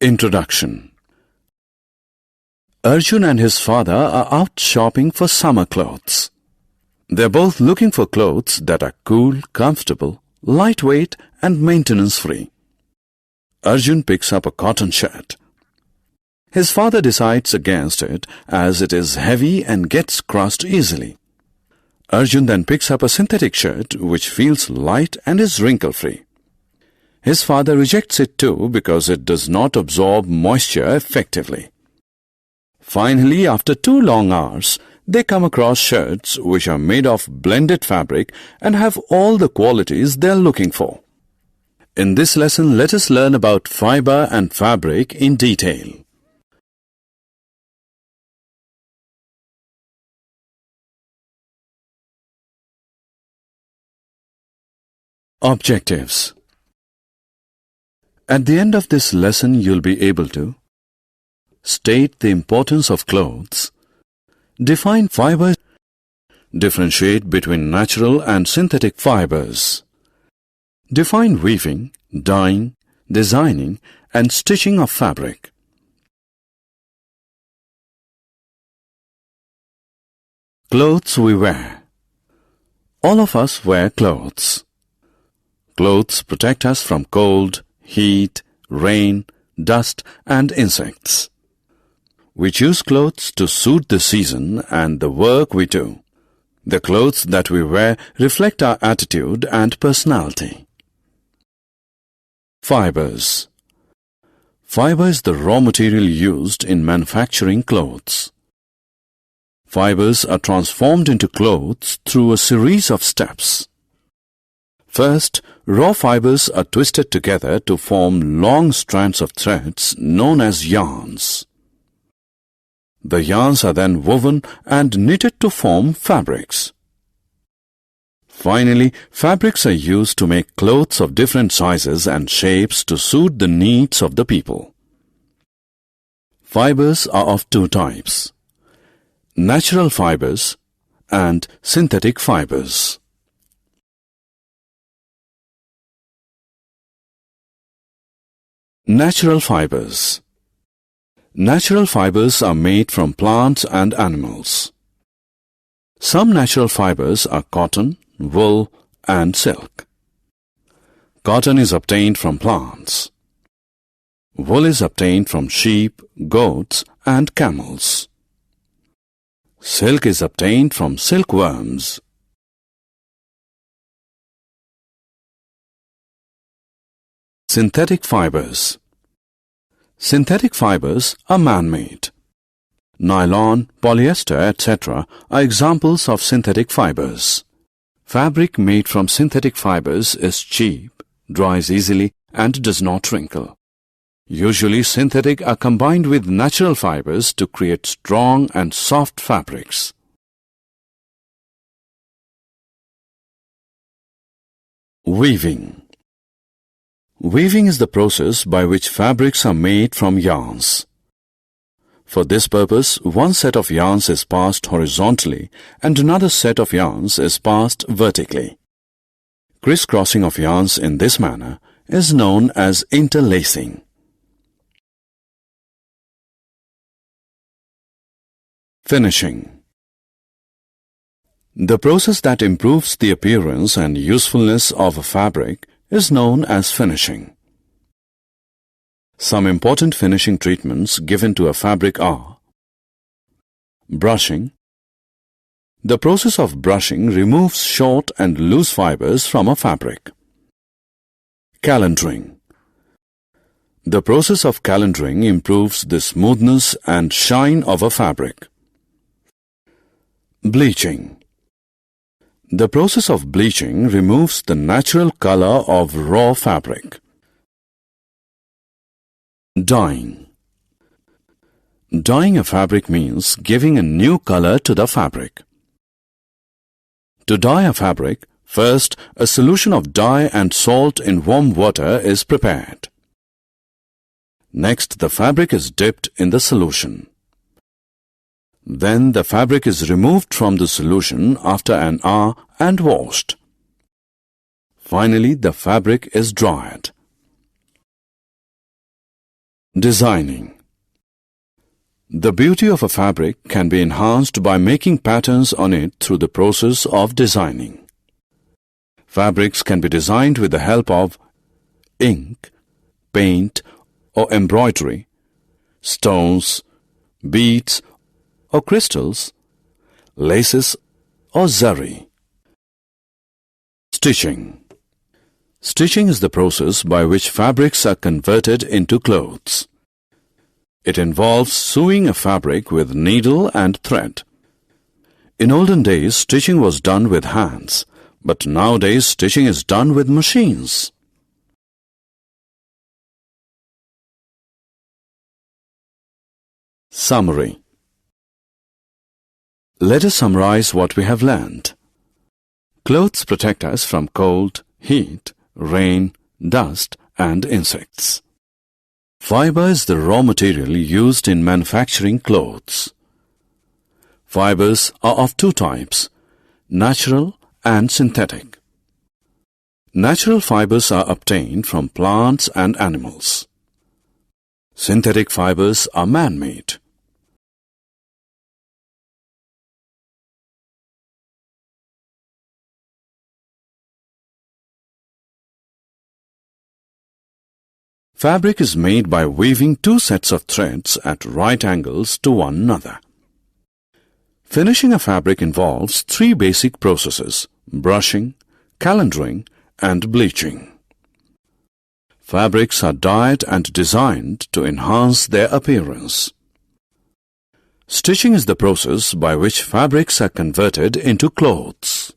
Introduction. Arjun and his father are out shopping for summer clothes. They're both looking for clothes that are cool, comfortable, lightweight and maintenance-free. Arjun picks up a cotton shirt. His father decides against it as it is heavy and gets crushed easily. Arjun then picks up a synthetic shirt which feels light and is wrinkle-free. His father rejects it too because it does not absorb moisture effectively. Finally, after 2 long hours, they come across shirts which are made of blended fabric and have all the qualities they are looking for. In this lesson, let us learn about fiber and fabric in detail. Objectives. At the end of this lesson, you'll be able to state the importance of clothes, define fibers, differentiate between natural and synthetic fibers, define weaving, dyeing, designing, and stitching of fabric. Clothes we wear. All of us wear clothes. Clothes protect us from cold, heat, rain, dust, and insects. We choose clothes to suit the season and the work we do. The clothes that we wear reflect our attitude and personality. Fibers. Fiber is the raw material used in manufacturing clothes. Fibers are transformed into clothes through a series of steps. First, raw fibers are twisted together to form long strands of threads known as yarns. The yarns are then woven and knitted to form fabrics. Finally, fabrics are used to make clothes of different sizes and shapes to suit the needs of the people. Fibers are of 2 types: natural fibers and synthetic fibers. Natural fibers. Natural fibers are made from plants and animals. Some natural fibers are cotton, wool, and silk. Cotton is obtained from plants. Wool is obtained from sheep, goats, and camels. Silk is obtained from silkworms. Synthetic fibers. Synthetic fibers are man-made. Nylon, polyester, etc. are examples of synthetic fibers. Fabric made from synthetic fibers is cheap, dries easily, and does not wrinkle. Usually, synthetic are combined with natural fibers to create strong and soft fabrics. Weaving. Weaving is the process by which fabrics are made from yarns. For this purpose, one set of yarns is passed horizontally and another set of yarns is passed vertically. Crisscrossing of yarns in this manner is known as interlacing. Finishing. The process that improves the appearance and usefulness of a fabric is known as finishing. Some important finishing treatments given to a fabric are: brushing. The process of brushing removes short and loose fibers from a fabric. Calendering. The process of calendering improves the smoothness and shine of a fabric. Bleaching. The process of bleaching removes the natural color of raw fabric. Dyeing. Dyeing a fabric means giving a new color to the fabric. To dye a fabric, first a solution of dye and salt in warm water is prepared. Next, the fabric is dipped in the solution. Then the fabric is removed from the solution after an hour and washed. Finally, the fabric is dried. Designing. The beauty of a fabric can be enhanced by making patterns on it through the process of designing. Fabrics can be designed with the help of ink, paint or embroidery, stones, beads or crystals, laces or zari. Stitching. Stitching is the process by which fabrics are converted into clothes. It involves sewing a fabric with needle and thread. In olden days, stitching was done with hands, but nowadays stitching is done with machines. Summary. Let us summarize what we have learned. Clothes protect us from cold, heat, rain, dust, and insects. Fiber is the raw material used in manufacturing clothes. Fibers are of two types, natural and synthetic. Natural fibers are obtained from plants and animals. Synthetic fibers are man-made. Fabric is made by weaving two sets of threads at right angles to one another. Finishing a fabric involves three basic processes: brushing, calendering, and bleaching. Fabrics are dyed and designed to enhance their appearance. Stitching is the process by which fabrics are converted into clothes.